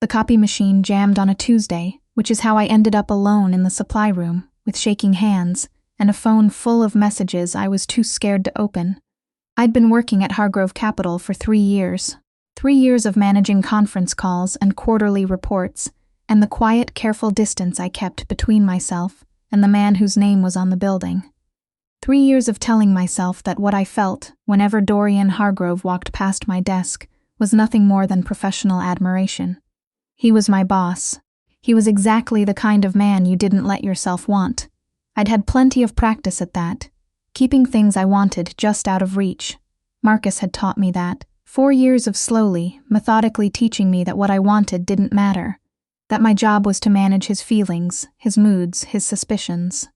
The copy machine jammed on a Tuesday, which is how I ended up alone in the supply room, with shaking hands, and a phone full of messages I was too scared to open. I'd been working at Hargrove Capital for 3 years. 3 years of managing conference calls and quarterly reports, and the quiet, careful distance I kept between myself and the man whose name was on the building. 3 years of telling myself that what I felt whenever Dorian Hargrove walked past my desk was nothing more than professional admiration. He was my boss. He was exactly the kind of man you didn't let yourself want. I'd had plenty of practice at that, keeping things I wanted just out of reach. Marcus had taught me that. 4 years of slowly, methodically teaching me that what I wanted didn't matter, that my job was to manage his feelings, his moods, his suspicions.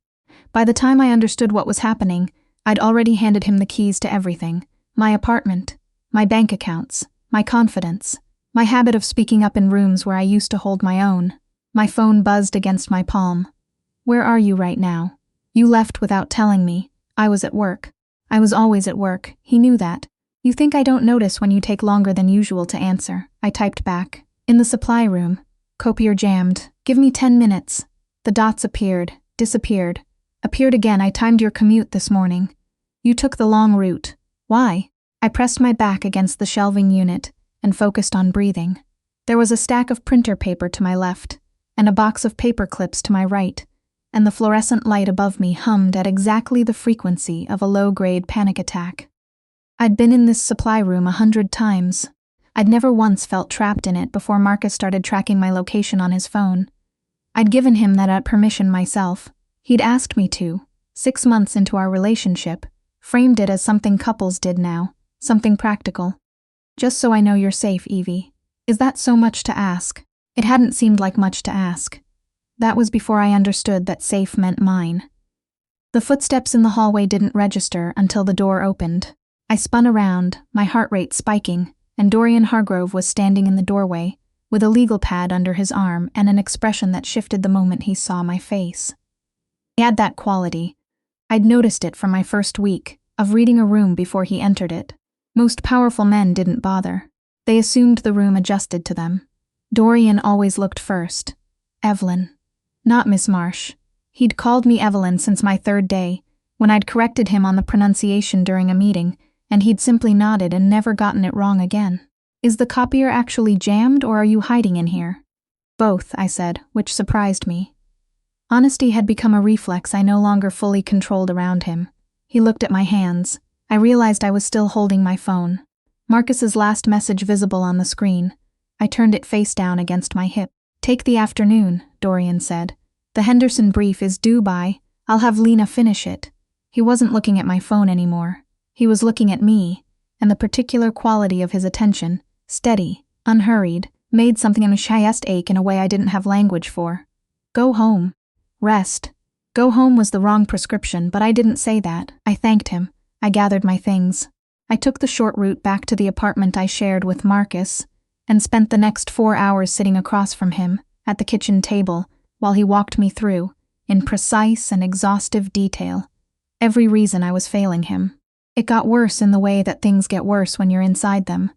By the time I understood what was happening, I'd already handed him the keys to everything: my apartment, my bank accounts, my confidence, my habit of speaking up in rooms where I used to hold my own. My phone buzzed against my palm. "Where are you right now? You left without telling me. I was at work." I was always at work. He knew that. "You think I don't notice when you take longer than usual to answer," I typed back. "In the supply room. Copier jammed. Give me 10 minutes. The dots appeared, disappeared. Appeared again. I timed your commute this morning. You took the long route. Why?" I pressed my back against the shelving unit and focused on breathing. There was a stack of printer paper to my left, and a box of paper clips to my right, and the fluorescent light above me hummed at exactly the frequency of a low-grade panic attack. I'd been in this supply room 100 times. I'd never once felt trapped in it before Marcus started tracking my location on his phone. I'd given him that permission myself. He'd asked me to, 6 months into our relationship, framed it as something couples did now, something practical. "Just so I know you're safe, Evie." Is that so much to ask? It hadn't seemed like much to ask. That was before I understood that safe meant mine. The footsteps in the hallway didn't register until the door opened. I spun around, my heart rate spiking, and Dorian Hargrove was standing in the doorway, with a legal pad under his arm and an expression that shifted the moment he saw my face. He had that quality. I'd noticed it from my first week, of reading a room before he entered it. Most powerful men didn't bother. They assumed the room adjusted to them. Dorian always looked first. Evelyn. Not Miss Marsh. He'd called me Evelyn since my 3rd day, when I'd corrected him on the pronunciation during a meeting, and he'd simply nodded and never gotten it wrong again. "Is the copier actually jammed, or are you hiding in here?" "Both," I said, which surprised me. Honesty had become a reflex I no longer fully controlled around him. He looked at my hands. I realized I was still holding my phone. Marcus's last message visible on the screen. I turned it face down against my hip. "Take the afternoon," Dorian said. "The Henderson brief is due by. I'll have Lena finish it." He wasn't looking at my phone anymore. He was looking at me, and the particular quality of his attention, steady, unhurried, made something in my chest ache in a way I didn't have language for. "Go home. Rest." Go home was the wrong prescription, but I didn't say that. I thanked him. I gathered my things. I took the short route back to the apartment I shared with Marcus, and spent the next 4 hours sitting across from him, at the kitchen table, while he walked me through, in precise and exhaustive detail, every reason I was failing him. It got worse in the way that things get worse when you're inside them.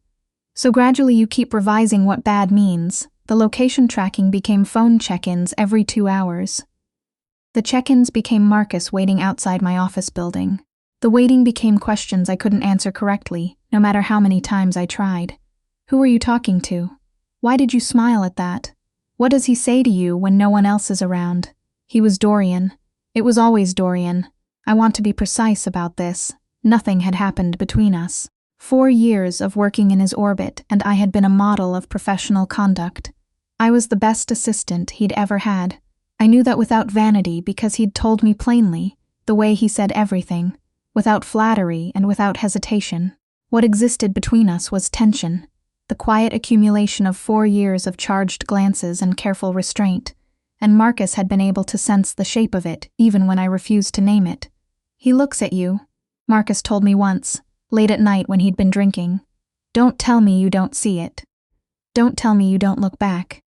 So gradually you keep revising what bad means. The location tracking became phone check-ins every 2 hours. The check-ins became Marcus waiting outside my office building. The waiting became questions I couldn't answer correctly, no matter how many times I tried. Who are you talking to? Why did you smile at that? What does he say to you when no one else is around? He was Dorian. It was always Dorian. I want to be precise about this. Nothing had happened between us. 4 years of working in his orbit, and I had been a model of professional conduct. I was the best assistant he'd ever had. I knew that without vanity because he'd told me plainly, the way he said everything, without flattery and without hesitation. What existed between us was tension, the quiet accumulation of 4 years of charged glances and careful restraint, and Marcus had been able to sense the shape of it even when I refused to name it. "He looks at you," Marcus told me once, late at night when he'd been drinking. "Don't tell me you don't see it. Don't tell me you don't look back."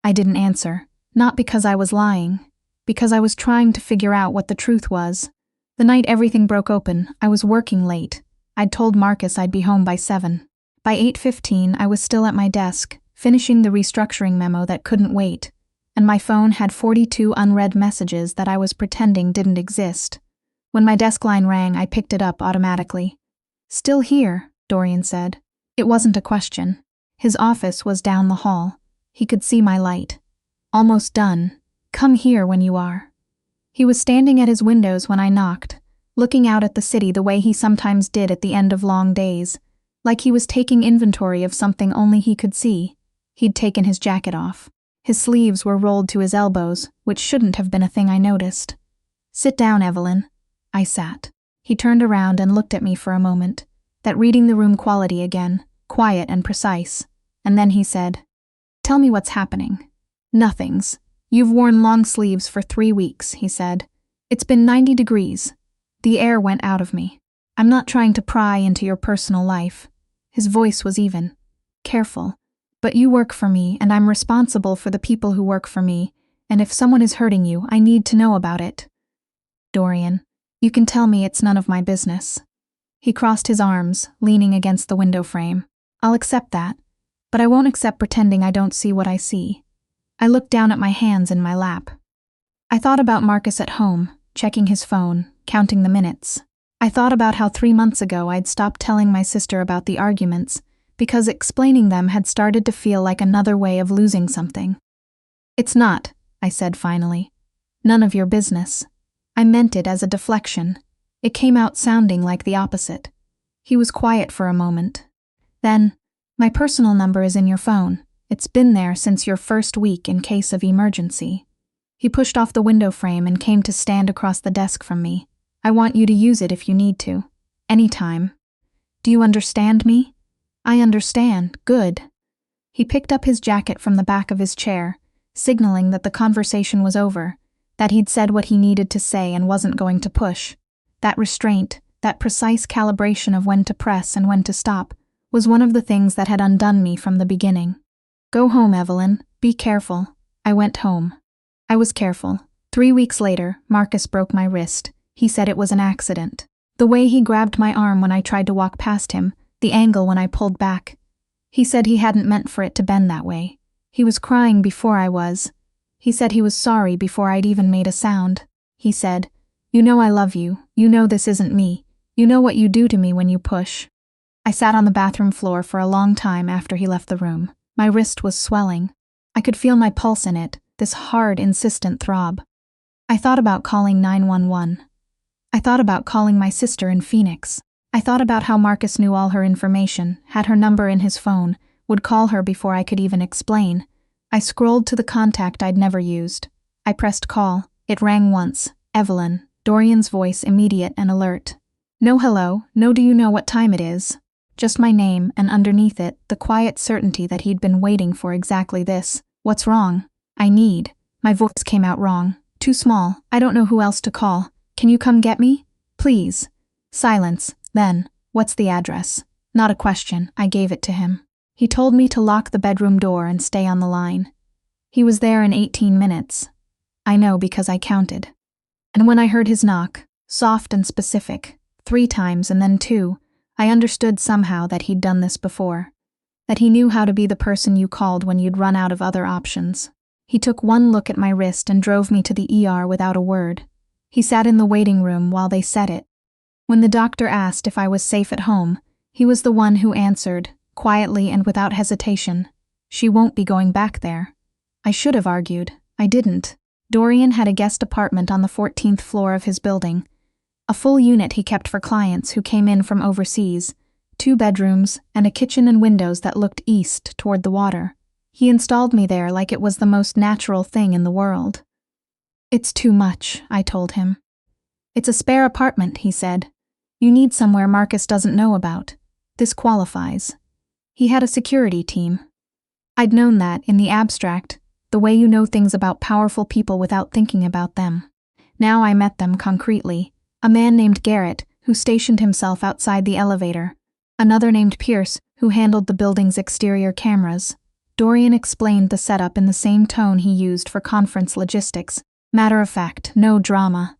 I didn't answer. Not because I was lying, because I was trying to figure out what the truth was. The night everything broke open, I was working late. I'd told Marcus I'd be home by 7. By 8:15, I was still at my desk, finishing the restructuring memo that couldn't wait, and my phone had 42 unread messages that I was pretending didn't exist. When my desk line rang, I picked it up automatically. "Still here," Dorian said. It wasn't a question. His office was down the hall. He could see my light. "Almost done. Come here when you are." He was standing at his windows when I knocked, looking out at the city the way he sometimes did at the end of long days, like he was taking inventory of something only he could see. He'd taken his jacket off. His sleeves were rolled to his elbows, which shouldn't have been a thing I noticed. "Sit down, Evelyn." I sat. He turned around and looked at me for a moment, that reading the room quality again, quiet and precise, and then he said, "Tell me what's happening." "Nothing's. You've worn long sleeves for 3 weeks," he said. "It's been 90 degrees. The air went out of me. I'm not trying to pry into your personal life." His voice was even. "Careful. But you work for me, and I'm responsible for the people who work for me, and if someone is hurting you, I need to know about it." "Dorian, you can tell me it's none of my business." He crossed his arms, leaning against the window frame. "I'll accept that, but I won't accept pretending I don't see what I see." I looked down at my hands in my lap. I thought about Marcus at home, checking his phone, counting the minutes. I thought about how 3 months ago I'd stopped telling my sister about the arguments, because explaining them had started to feel like another way of losing something. "It's not," I said finally. "None of your business." I meant it as a deflection. It came out sounding like the opposite. He was quiet for a moment. Then, "My personal number is in your phone. It's been there since your first week in case of emergency." He pushed off the window frame and came to stand across the desk from me. "I want you to use it if you need to. Anytime. Do you understand me?" "I understand. Good." He picked up his jacket from the back of his chair, signaling that the conversation was over, that he'd said what he needed to say and wasn't going to push. That restraint, that precise calibration of when to press and when to stop, was one of the things that had undone me from the beginning. "Go home, Evelyn. Be careful." I went home. I was careful. 3 weeks later, Marcus broke my wrist. He said it was an accident. The way he grabbed my arm when I tried to walk past him, the angle when I pulled back. He said he hadn't meant for it to bend that way. He was crying before I was. He said he was sorry before I'd even made a sound. He said, "You know I love you. You know this isn't me. You know what you do to me when you push." I sat on the bathroom floor for a long time after he left the room. My wrist was swelling. I could feel my pulse in it, this hard, insistent throb. I thought about calling 911. I thought about calling my sister in Phoenix. I thought about how Marcus knew all her information, had her number in his phone, would call her before I could even explain. I scrolled to the contact I'd never used. I pressed call. It rang once. Evelyn. Dorian's voice immediate and alert. "No hello, no do you know what time it is?" Just my name, and underneath it, the quiet certainty that he'd been waiting for exactly this. "What's wrong?" "I need." My voice came out wrong. "Too small. I don't know who else to call. Can you come get me? Please." Silence. Then, "What's the address?" Not a question. I gave it to him. He told me to lock the bedroom door and stay on the line. He was there in 18 minutes. I know because I counted. And when I heard his knock, soft and specific, 3 times and then 2, I understood somehow that he'd done this before. That he knew how to be the person you called when you'd run out of other options. He took one look at my wrist and drove me to the ER without a word. He sat in the waiting room while they set it. When the doctor asked if I was safe at home, he was the one who answered, quietly and without hesitation, "She won't be going back there." I should have argued. I didn't. Dorian had a guest apartment on the 14th floor of his building. A full unit he kept for clients who came in from overseas, 2 bedrooms, and a kitchen and windows that looked east toward the water. He installed me there like it was the most natural thing in the world. "It's too much," I told him. "It's a spare apartment," he said. "You need somewhere Marcus doesn't know about. This qualifies." He had a security team. I'd known that, in the abstract, the way you know things about powerful people without thinking about them. Now I met them concretely. A man named Garrett, who stationed himself outside the elevator. Another named Pierce, who handled the building's exterior cameras. Dorian explained the setup in the same tone he used for conference logistics. Matter of fact, no drama.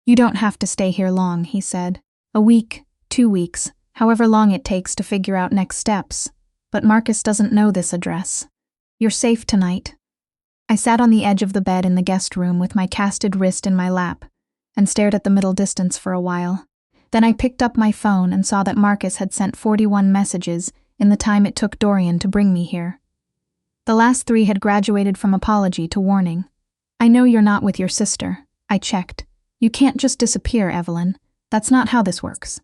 "You don't have to stay here long," he said. "A week, 2 weeks, however long it takes to figure out next steps. But Marcus doesn't know this address." You're safe tonight. I sat on the edge of the bed in the guest room with my casted wrist in my lap and stared at the middle distance for a while. Then I picked up my phone and saw that Marcus had sent 41 messages in the time it took Dorian to bring me here. The last 3 had graduated from apology to warning. I know you're not with your sister. I checked. You can't just disappear, Evelyn. That's not how this works.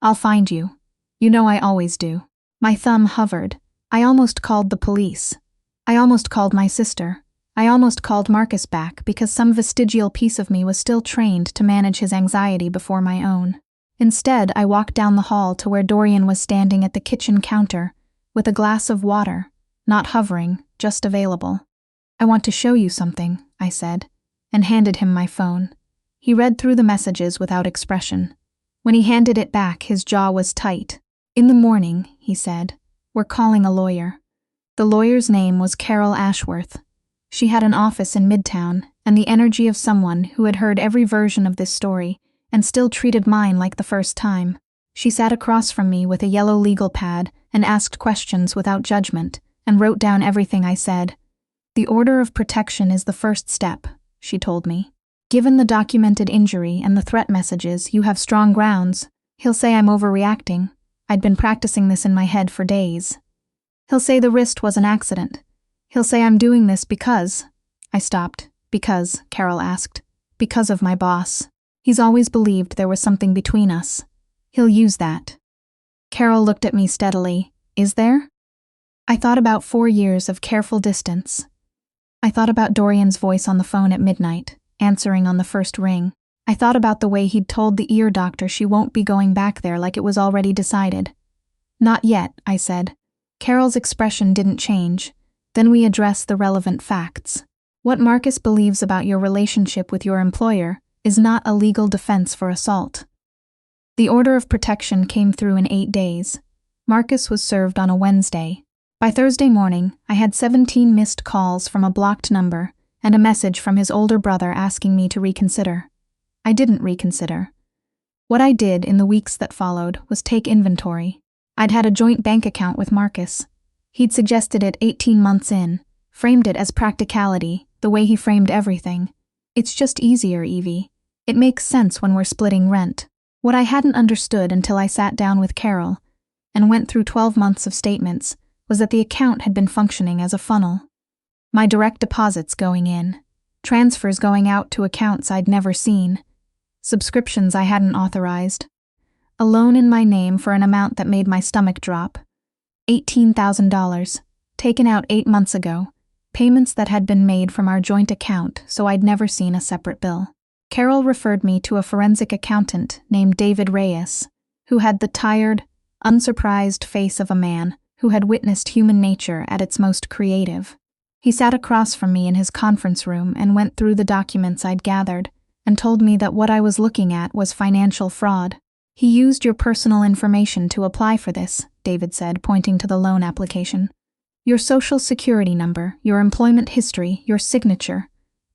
I'll find you. You know I always do. My thumb hovered. I almost called the police. I almost called my sister. I almost called Marcus back because some vestigial piece of me was still trained to manage his anxiety before my own. Instead, I walked down the hall to where Dorian was standing at the kitchen counter with a glass of water, not hovering, just available. I want to show you something, I said, and handed him my phone. He read through the messages without expression. When he handed it back, his jaw was tight. In the morning, he said, we're calling a lawyer. The lawyer's name was Carol Ashworth. She had an office in Midtown and the energy of someone who had heard every version of this story and still treated mine like the first time. She sat across from me with a yellow legal pad and asked questions without judgment and wrote down everything I said. The order of protection is the first step, she told me. Given the documented injury and the threat messages, you have strong grounds. He'll say I'm overreacting. I'd been practicing this in my head for days. He'll say the wrist was an accident. He'll say I'm doing this because... I stopped. Because, Carol asked. Because of my boss. He's always believed there was something between us. He'll use that. Carol looked at me steadily. Is there? I thought about 4 years of careful distance. I thought about Dorian's voice on the phone at midnight, answering on the first ring. I thought about the way he'd told the ear doctor she won't be going back there like it was already decided. Not yet, I said. Carol's expression didn't change. Then we addressed the relevant facts. What Marcus believes about your relationship with your employer is not a legal defense for assault. The order of protection came through in 8 days. Marcus was served on a Wednesday. By Thursday morning, I had 17 missed calls from a blocked number and a message from his older brother asking me to reconsider. I didn't reconsider. What I did in the weeks that followed was take inventory. I'd had a joint bank account with Marcus. He'd suggested it 18 months in, framed it as practicality, the way he framed everything. It's just easier, Evie. It makes sense when we're splitting rent. What I hadn't understood until I sat down with Carol and went through 12 months of statements was that the account had been functioning as a funnel. My direct deposits going in, transfers going out to accounts I'd never seen, subscriptions I hadn't authorized, a loan in my name for an amount that made my stomach drop, $18,000, taken out 8 months ago, payments that had been made from our joint account so I'd never seen a separate bill. Carol referred me to a forensic accountant named David Reyes, who had the tired, unsurprised face of a man who had witnessed human nature at its most creative. He sat across from me in his conference room and went through the documents I'd gathered and told me that what I was looking at was financial fraud. He used your personal information to apply for this, David said, pointing to the loan application. Your social security number, your employment history, your signature,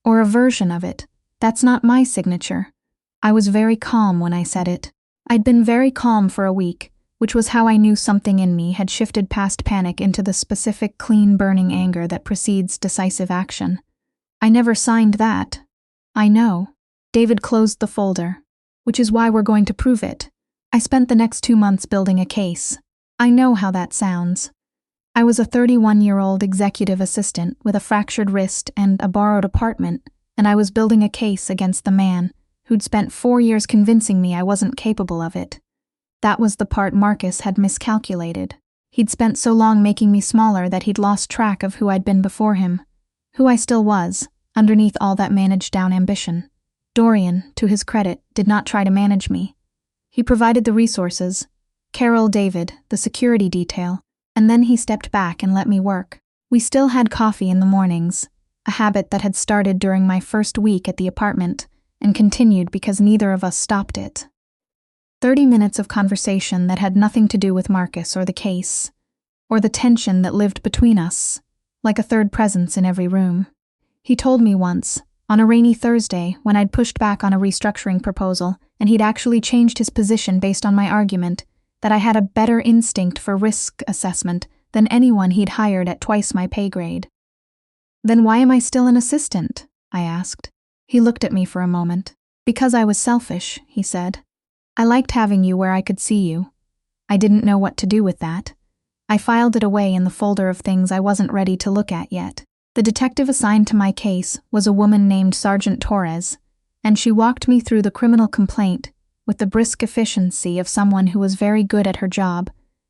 or a version of it. That's not my signature. I was very calm when I said it. I'd been very calm for a week, which was how I knew something in me had shifted past panic into the specific clean burning anger that precedes decisive action. I never signed that. I know. David closed the folder, which is why we're going to prove it. I spent the next 2 months building a case. I know how that sounds. I was a 31-year-old executive assistant with a fractured wrist and a borrowed apartment, and I was building a case against the man who'd spent 4 years convincing me I wasn't capable of it. That was the part Marcus had miscalculated. He'd spent so long making me smaller that he'd lost track of who I'd been before him, who I still was, underneath all that managed-down ambition. Dorian, to his credit, did not try to manage me. He provided the resources, Carol, David, the security detail, and then he stepped back and let me work. We still had coffee in the mornings, a habit that had started during my first week at the apartment and continued because neither of us stopped it. 30 minutes of conversation that had nothing to do with Marcus or the case, or the tension that lived between us, like a third presence in every room. He told me once, on a rainy Thursday, when I'd pushed back on a restructuring proposal and he'd actually changed his position based on my argument, that I had a better instinct for risk assessment than anyone he'd hired at twice my pay grade. Then why am I still an assistant? I asked. He looked at me for a moment. Because I was selfish, he said. I liked having you where I could see you. I didn't know what to do with that. I filed it away in the folder of things I wasn't ready to look at yet. The detective assigned to my case was a woman named Sergeant Torres, and she walked me through the criminal complaint with the brisk efficiency of someone who was very good at her job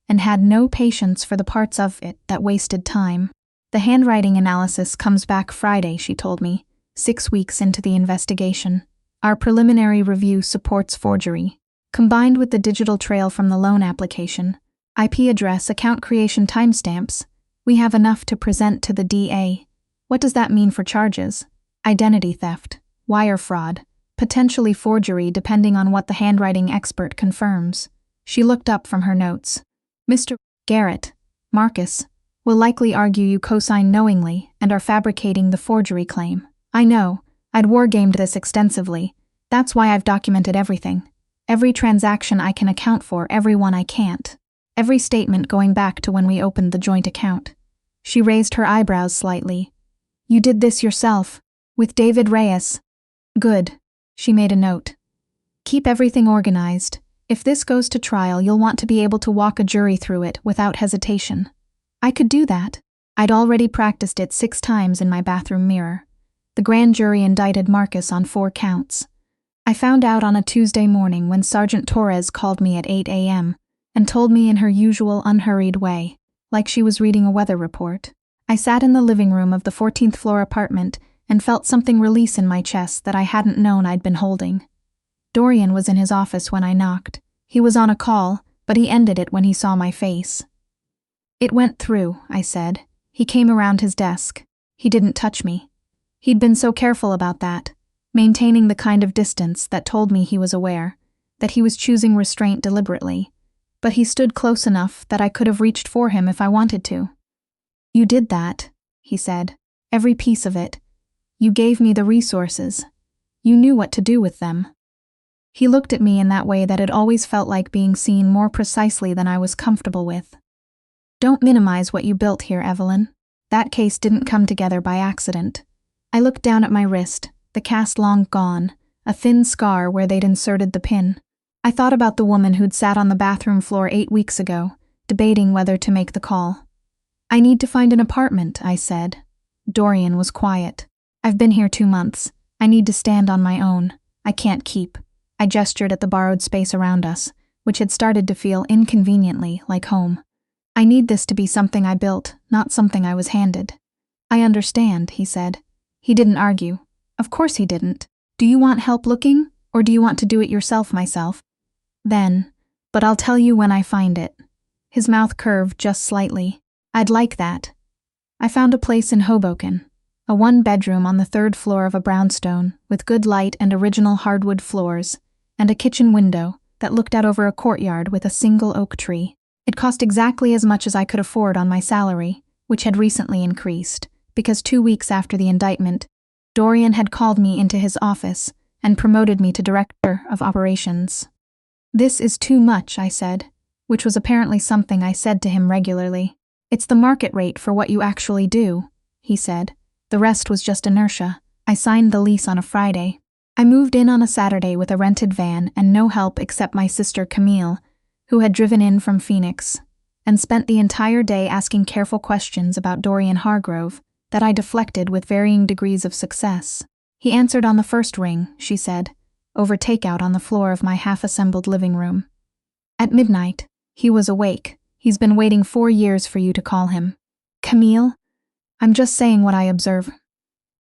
and had no patience for the parts of it that wasted time. The handwriting analysis comes back Friday, she told me, 6 weeks into the investigation. Our preliminary review supports forgery. Combined with the digital trail from the loan application, IP address, account creation timestamps, we have enough to present to the DA. What does that mean for charges? Identity theft, wire fraud, potentially forgery depending on what the handwriting expert confirms. She looked up from her notes. Mr. Garrett, Marcus, will likely argue you co-signed knowingly and are fabricating the forgery claim. I know, I'd wargamed this extensively. That's why I've documented everything. Every transaction I can account for, every one I can't. Every statement going back to when we opened the joint account. She raised her eyebrows slightly. You did this yourself, with David Reyes. Good. She made a note. Keep everything organized. If this goes to trial, you'll want to be able to walk a jury through it without hesitation. I could do that. I'd already practiced it 6 times in my bathroom mirror. The grand jury indicted Marcus on 4 counts. I found out on a Tuesday morning when Sergeant Torres called me at 8 a.m. and told me in her usual unhurried way, like she was reading a weather report. I sat in the living room of the 14th floor apartment and felt something release in my chest that I hadn't known I'd been holding. Dorian was in his office when I knocked. He was on a call, but he ended it when he saw my face. It went through, I said. He came around his desk. He didn't touch me. He'd been so careful about that, maintaining the kind of distance that told me he was aware, that he was choosing restraint deliberately, but he stood close enough that I could have reached for him if I wanted to. You did that, he said. Every piece of it. You gave me the resources. You knew what to do with them. He looked at me in that way that had always felt like being seen more precisely than I was comfortable with. Don't minimize what you built here, Evelyn. That case didn't come together by accident. I looked down at my wrist, the cast long gone, a thin scar where they'd inserted the pin. I thought about the woman who'd sat on the bathroom floor 8 weeks ago, debating whether to make the call. I need to find an apartment, I said. Dorian was quiet. I've been here 2 months. I need to stand on my own. I can't keep. I gestured at the borrowed space around us, which had started to feel inconveniently like home. I need this to be something I built, not something I was handed. I understand, he said. He didn't argue. Of course he didn't. Do you want help looking, or do you want to do it yourself, myself? Then, but I'll tell you when I find it. His mouth curved just slightly. I'd like that. I found a place in Hoboken, a 1-bedroom on the 3rd floor of a brownstone, with good light and original hardwood floors, and a kitchen window that looked out over a courtyard with a single oak tree. It cost exactly as much as I could afford on my salary, which had recently increased, because 2 weeks after the indictment, Dorian had called me into his office and promoted me to director of operations. This is too much, I said, which was apparently something I said to him regularly. It's the market rate for what you actually do, he said. The rest was just inertia. I signed the lease on a Friday. I moved in on a Saturday with a rented van and no help except my sister Camille, who had driven in from Phoenix, and spent the entire day asking careful questions about Dorian Hargrove that I deflected with varying degrees of success. He answered on the first ring, she said, over takeout on the floor of my half-assembled living room. At midnight, he was awake. He's been waiting 4 years for you to call him. Camille? I'm just saying what I observe.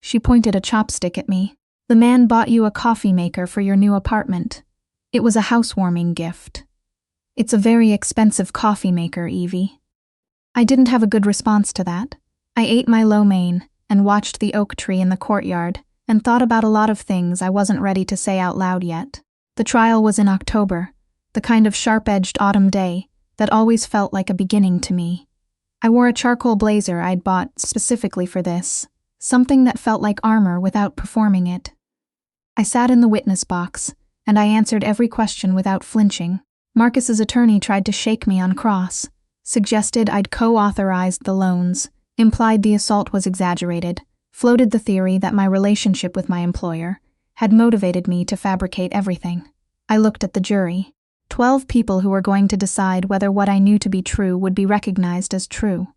She pointed a chopstick at me. The man bought you a coffee maker for your new apartment. It was a housewarming gift. It's a very expensive coffee maker, Evie. I didn't have a good response to that. I ate my lo mein and watched the oak tree in the courtyard and thought about a lot of things I wasn't ready to say out loud yet. The trial was in October, the kind of sharp-edged autumn day that always felt like a beginning to me. I wore a charcoal blazer I'd bought specifically for this, something that felt like armor without performing it. I sat in the witness box, and I answered every question without flinching. Marcus's attorney tried to shake me on cross, suggested I'd co-authorized the loans, implied the assault was exaggerated, floated the theory that my relationship with my employer had motivated me to fabricate everything. I looked at the jury. 12 people who were going to decide whether what I knew to be true would be recognized as true.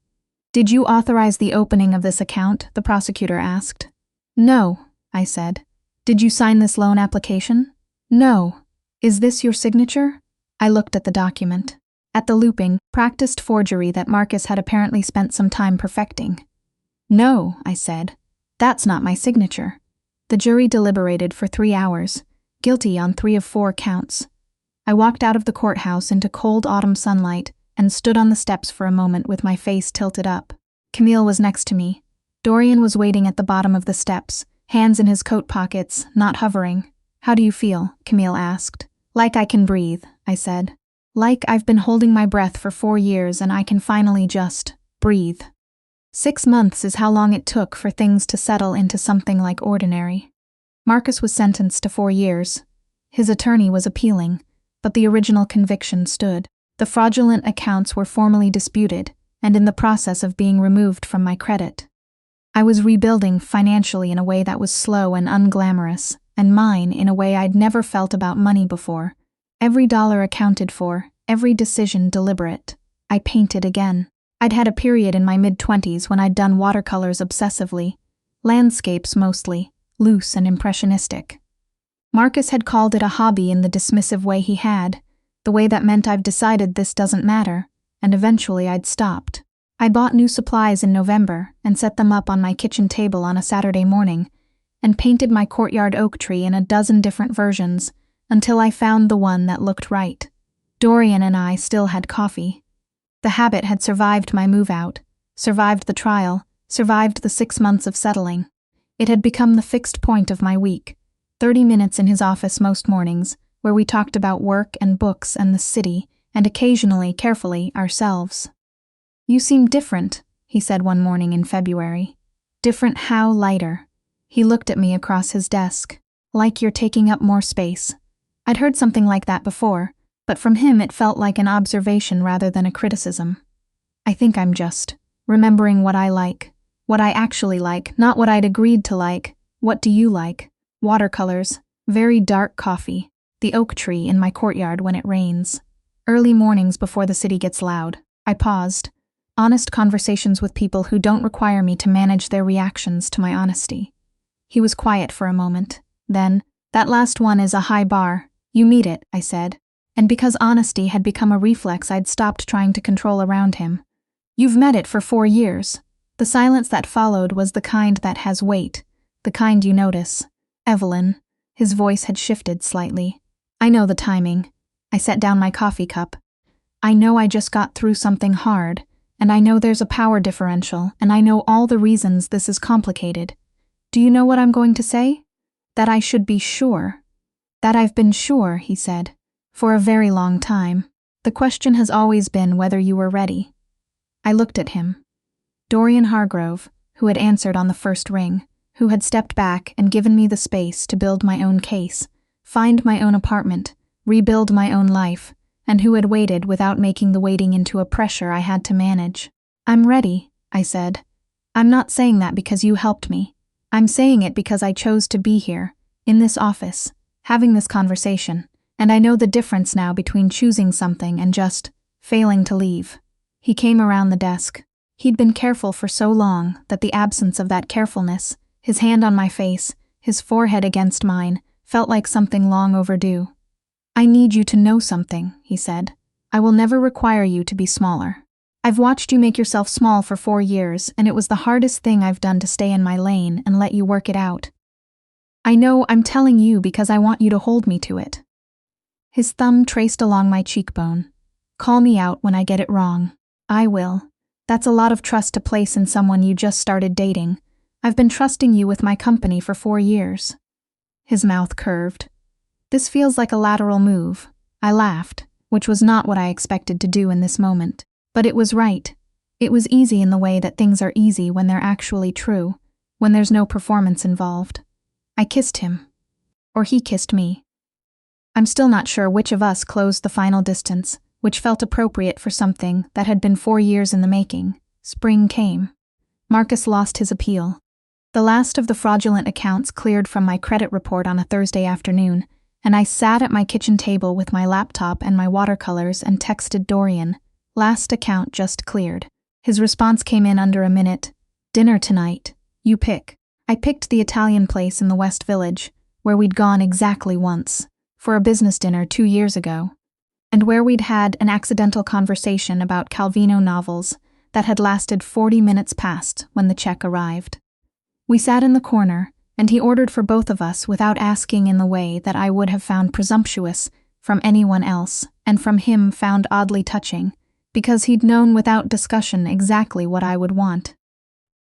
"Did you authorize the opening of this account?" the prosecutor asked. "No," I said. "Did you sign this loan application?" "No." "Is this your signature?" I looked at the document. At the looping, practiced forgery that Marcus had apparently spent some time perfecting. "No," I said. "That's not my signature." The jury deliberated for 3 hours, guilty on 3 of 4 counts. I walked out of the courthouse into cold autumn sunlight and stood on the steps for a moment with my face tilted up. Camille was next to me. Dorian was waiting at the bottom of the steps, hands in his coat pockets, not hovering. "How do you feel?" Camille asked. "Like I can breathe," I said. "Like I've been holding my breath for 4 years and I can finally just breathe." 6 months is how long it took for things to settle into something like ordinary. Marcus was sentenced to 4 years. His attorney was appealing, but the original conviction stood. The fraudulent accounts were formally disputed and in the process of being removed from my credit. I was rebuilding financially in a way that was slow and unglamorous, and mine in a way I'd never felt about money before. Every dollar accounted for, every decision deliberate. I painted again. I'd had a period in my mid-20s when I'd done watercolors obsessively, landscapes mostly, loose and impressionistic. Marcus had called it a hobby in the dismissive way he had, the way that meant I've decided this doesn't matter, and eventually I'd stopped. I bought new supplies in November and set them up on my kitchen table on a Saturday morning, and painted my courtyard oak tree in a dozen different versions until I found the one that looked right. Dorian and I still had coffee. The habit had survived my move-out, survived the trial, survived the 6 months of settling. It had become the fixed point of my week, 30 minutes in his office most mornings, where we talked about work and books and the city, and occasionally, carefully, ourselves. "You seem different," he said one morning in February. "Different how? Lighter." He looked at me across his desk. "Like you're taking up more space." I'd heard something like that before, but from him it felt like an observation rather than a criticism. "I think I'm just remembering what I like, what I actually like, not what I'd agreed to like. What do you like?" "Watercolors, very dark coffee, the oak tree in my courtyard when it rains. Early mornings before the city gets loud." I paused. Honest conversations with people who don't require me to manage their reactions to my honesty. He was quiet for a moment. Then, "That last one is a high bar. You meet it," I said. And because honesty had become a reflex, I'd stopped trying to control around him. "You've met it for 4 years. The silence that followed was the kind that has weight, the kind you notice. "Evelyn," his voice had shifted slightly. "I know the timing." I set down my coffee cup. "I know I just got through something hard, and I know there's a power differential, and I know all the reasons this is complicated. Do you know what I'm going to say? That I should be sure. That I've been sure," he said, "for a very long time. The question has always been whether you were ready." I looked at him. Dorian Hargrove, who had answered on the first ring, who had stepped back and given me the space to build my own case, find my own apartment, rebuild my own life, and who had waited without making the waiting into a pressure I had to manage. "I'm ready," I said. "I'm not saying that because you helped me. I'm saying it because I chose to be here, in this office, having this conversation, and I know the difference now between choosing something and just failing to leave." He came around the desk. He'd been careful for so long that the absence of that carefulness, his hand on my face, his forehead against mine, felt like something long overdue. "I need you to know something," he said. "I will never require you to be smaller. I've watched you make yourself small for 4 years, and it was the hardest thing I've done to stay in my lane and let you work it out. I know I'm telling you because I want you to hold me to it." His thumb traced along my cheekbone. "Call me out when I get it wrong." "I will. That's a lot of trust to place in someone you just started dating. I've been trusting you with my company for 4 years. His mouth curved. "This feels like a lateral move." I laughed, which was not what I expected to do in this moment. But it was right. It was easy in the way that things are easy when they're actually true, when there's no performance involved. I kissed him. Or he kissed me. I'm still not sure which of us closed the final distance, which felt appropriate for something that had been 4 years in the making. Spring came. Marcus lost his appeal. The last of the fraudulent accounts cleared from my credit report on a Thursday afternoon, and I sat at my kitchen table with my laptop and my watercolors and texted Dorian, "Last account just cleared." His response came in under a minute. "Dinner tonight. You pick." I picked the Italian place in the West Village, where we'd gone exactly once, for a business dinner 2 years ago, and where we'd had an accidental conversation about Calvino novels that had lasted 40 minutes past when the check arrived. We sat in the corner, and he ordered for both of us without asking in the way that I would have found presumptuous from anyone else, and from him found oddly touching, because he'd known without discussion exactly what I would want.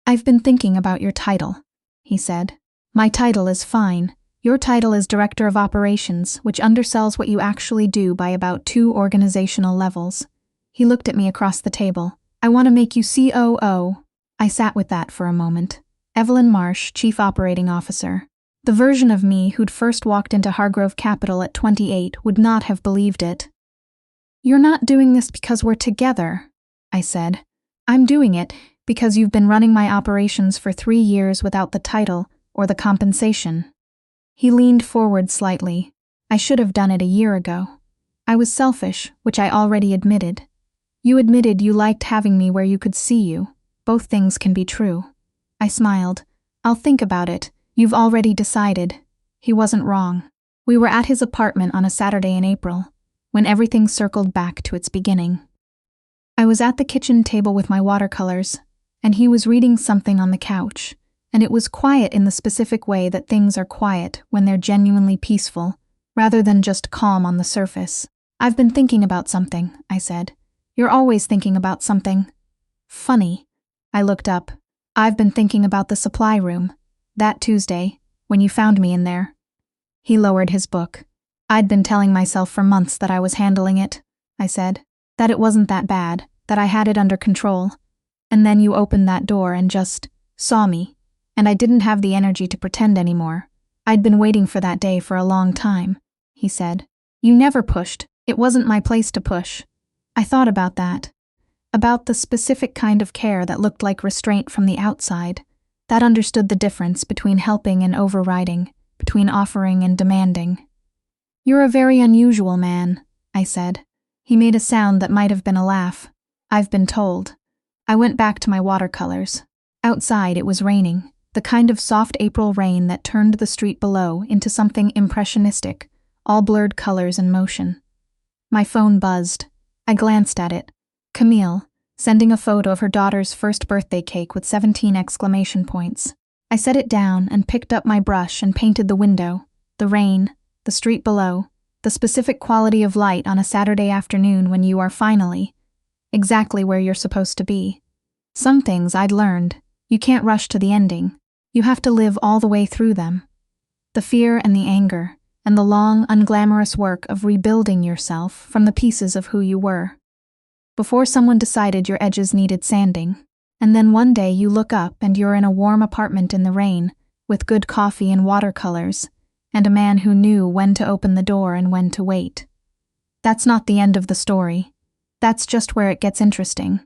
"I've been thinking about your title," he said. "My title is fine. Your title is Director of Operations, which undersells what you actually do by about 2 organizational levels." He looked at me across the table. "I want to make you COO." I sat with that for a moment. Evelyn Marsh, Chief Operating Officer. The version of me who'd first walked into Hargrove Capital at 28 would not have believed it. "You're not doing this because we're together," I said. "I'm doing it because you've been running my operations for 3 years without the title or the compensation." He leaned forward slightly. "I should have done it a year ago. I was selfish, which I already admitted. You admitted you liked having me where you could see you. Both things can be true." I smiled. "I'll think about it. You've already decided." He wasn't wrong. We were at his apartment on a Saturday in April, when everything circled back to its beginning. I was at the kitchen table with my watercolors, and he was reading something on the couch, and it was quiet in the specific way that things are quiet when they're genuinely peaceful, rather than just calm on the surface. "I've been thinking about something," I said. "You're always thinking about something." "Funny." I looked up. "I've been thinking about the supply room, that Tuesday, when you found me in there." He lowered his book. "I'd been telling myself for months that I was handling it," I said. "That it wasn't that bad, that I had it under control. And then you opened that door and just saw me, and I didn't have the energy to pretend anymore. I'd been waiting for that day for a long time," he said. "You never pushed. It wasn't my place to push." I thought about that. About the specific kind of care that looked like restraint from the outside, that understood the difference between helping and overriding, between offering and demanding. "You're a very unusual man," I said. He made a sound that might have been a laugh. "I've been told." I went back to my watercolors. Outside it was raining, the kind of soft April rain that turned the street below into something impressionistic, all blurred colors and motion. My phone buzzed. I glanced at it. Camille, sending a photo of her daughter's first birthday cake with 17 exclamation points. I set it down and picked up my brush and painted the window, the rain, the street below, the specific quality of light on a Saturday afternoon when you are finally exactly where you're supposed to be. Some things I'd learned. You can't rush to the ending. You have to live all the way through them. The fear and the anger, and the long, unglamorous work of rebuilding yourself from the pieces of who you were. Before someone decided your edges needed sanding, and then one day you look up and you're in a warm apartment in the rain, with good coffee and watercolors, and a man who knew when to open the door and when to wait. That's not the end of the story. That's just where it gets interesting.